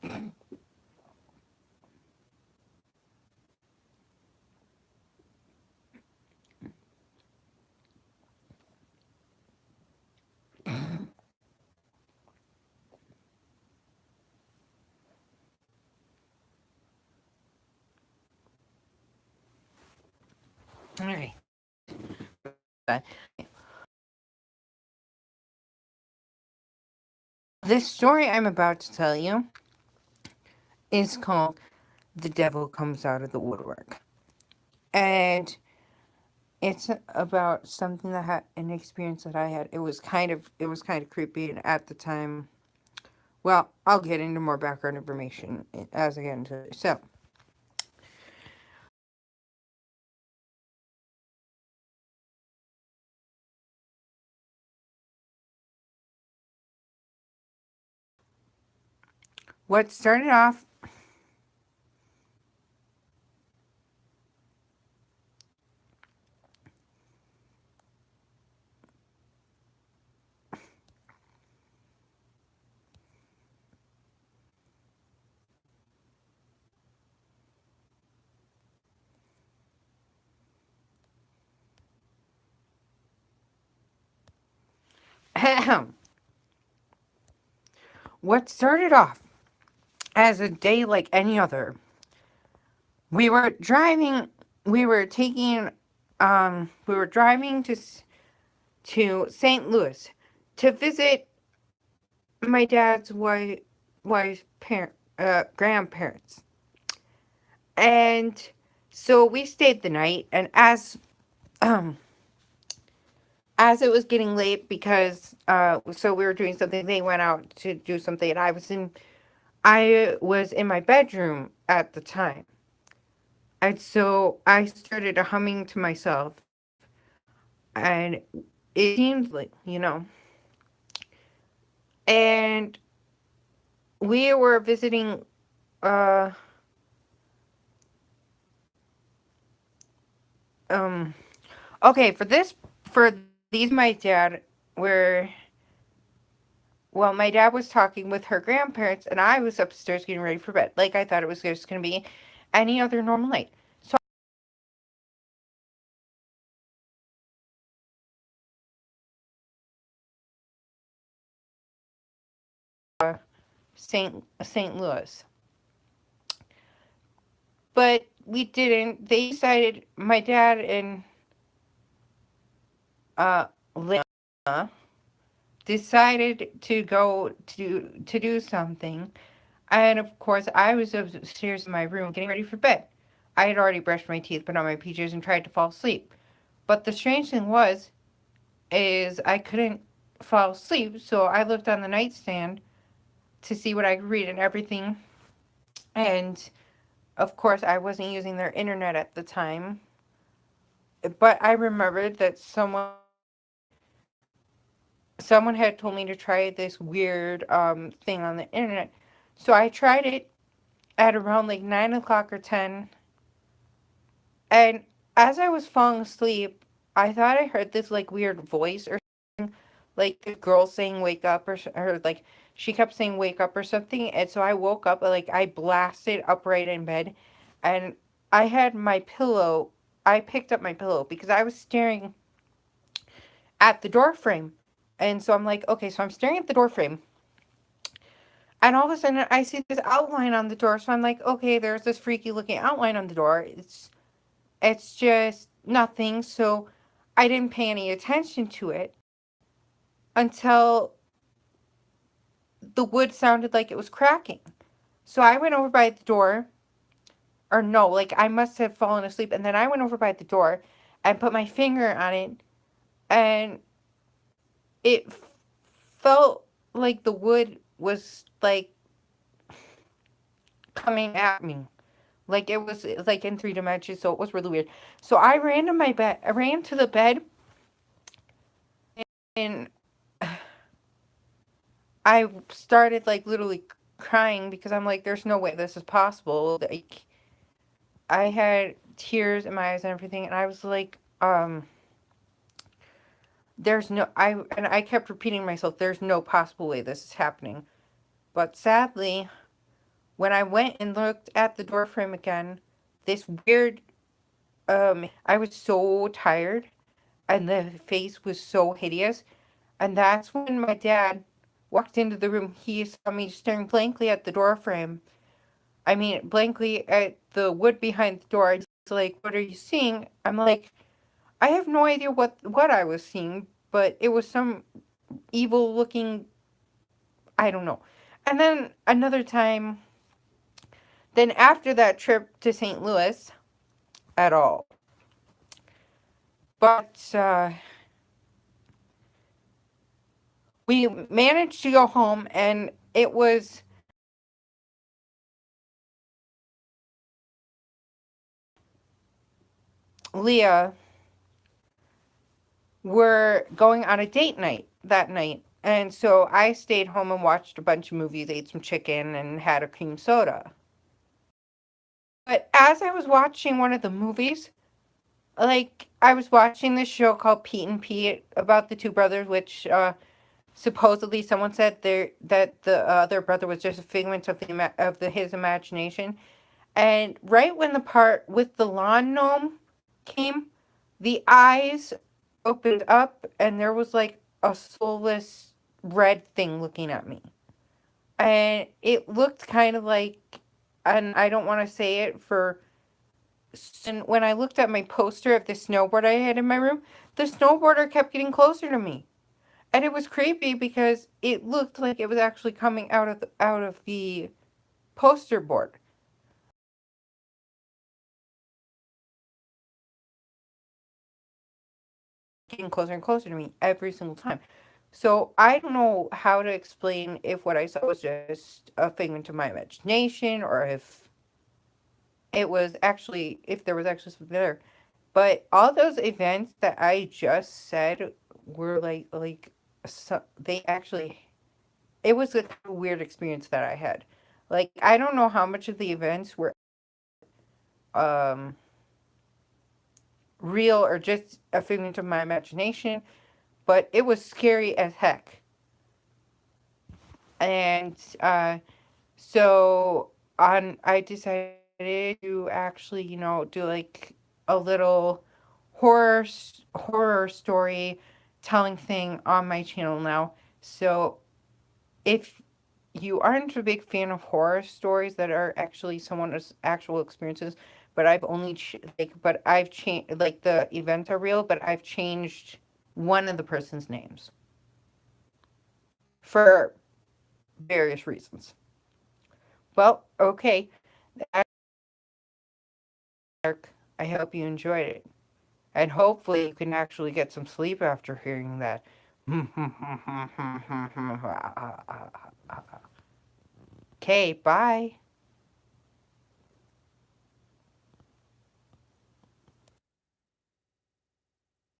All right. This story I'm about to tell you is called The Devil Comes Out of the Woodwork. And it's about something that had an experience that I had. It was kind of creepy, and at the time, well, I'll get into more background information as I get into it. So, what started off what started off as a day like any other. We were driving we were taking we were driving to St. Louis to visit my dad's wife's grandparents. And so we stayed the night, and um as it was getting late, because so we were doing something, they went out to do something, and I was in my bedroom at the time. And so I started humming to myself, and it seemed like, and we were visiting uh um okay, for these my dad were well, my dad was talking with her grandparents, and I was upstairs getting ready for bed, like I thought it was just going to be any other normal night. So St. Louis, but we didn't. They decided, my dad and Lena decided to go to do something, and of course I was upstairs in my room getting ready for bed. I had already brushed my teeth, put on my PJs, and tried to fall asleep. But the strange thing was, is I couldn't fall asleep, so I looked on the nightstand to see what I could read and everything. And of course, I wasn't using their internet at the time, but I remembered that someone had told me to try this weird thing on the internet. So I tried it at around like 9 o'clock or 10, and as I was falling asleep, I thought I heard this like weird voice or like a girl saying wake up, or like she kept saying wake up or something. And so I woke up, like I blasted upright in bed, and I had my pillow. I picked up my pillow because I was staring at the door frame. And so I'm like, okay, so I'm staring at the door frame, and all of a sudden I see this outline on the door. So I'm like, okay, there's this freaky looking outline on the door. It's just nothing. So I didn't pay any attention to it until the wood sounded like it was cracking. So I went over by the door, or no, like I must have fallen asleep, and then I went over by the door and put my finger on it, and it felt like the wood was like coming at me. Like it was like in 3 dimensions, so it was really weird. So I ran to my bed, I ran to the bed, and I started like literally crying because I'm like, there's no way this is possible. Like I had tears in my eyes and everything, and I was like, there's no I kept repeating myself, there's no possible way this is happening. But sadly, When I went and looked at the door frame again, this weird, I was so tired and the face was so hideous. And that's when my dad walked into the room. He saw me staring blankly at the door frame. I mean, blankly at the wood behind the door. He's like, "What are you seeing?" I'm like, "I have no idea what I was seeing, but it was some evil looking, I don't know." And then another time, then after that trip to St. Louis at all. But we managed to go home, and it was Leah were going on a date night that night. And so I stayed home and watched a bunch of movies, ate some chicken, and had a cream soda. But as I was watching one of the movies, like I was watching this show called Pete and Pete about the two brothers, which supposedly someone said that the other brother was just a figment of the his imagination. And right when the part with the lawn gnome came, the eyes opened up and there was like a soulless red thing looking at me. And it looked kind of like, and I don't want to say it for, and when I looked at my poster of the snowboard I had in my room, the snowboarder kept getting closer to me. And it was creepy because it looked like it was actually coming out of the poster board. Getting closer and closer to me every single time. So I don't know how to explain if what I saw was just a figment of my imagination or if if there was actually something there. But all those events that I just said were so they actually, it was a kind of weird experience that I had. Like I don't know how much of the events were um real or just a figment of my imagination, but it was scary as heck. And so on I decided to actually, do like a little horror story telling thing on my channel now. So if you aren't a big fan of horror stories that are actually someone's actual experiences, but I've changed, like the events are real, but I've changed one of the person's names for various reasons. Well, okay. That's Dark. I hope you enjoyed it. And hopefully you can actually get some sleep after hearing that. Okay, bye.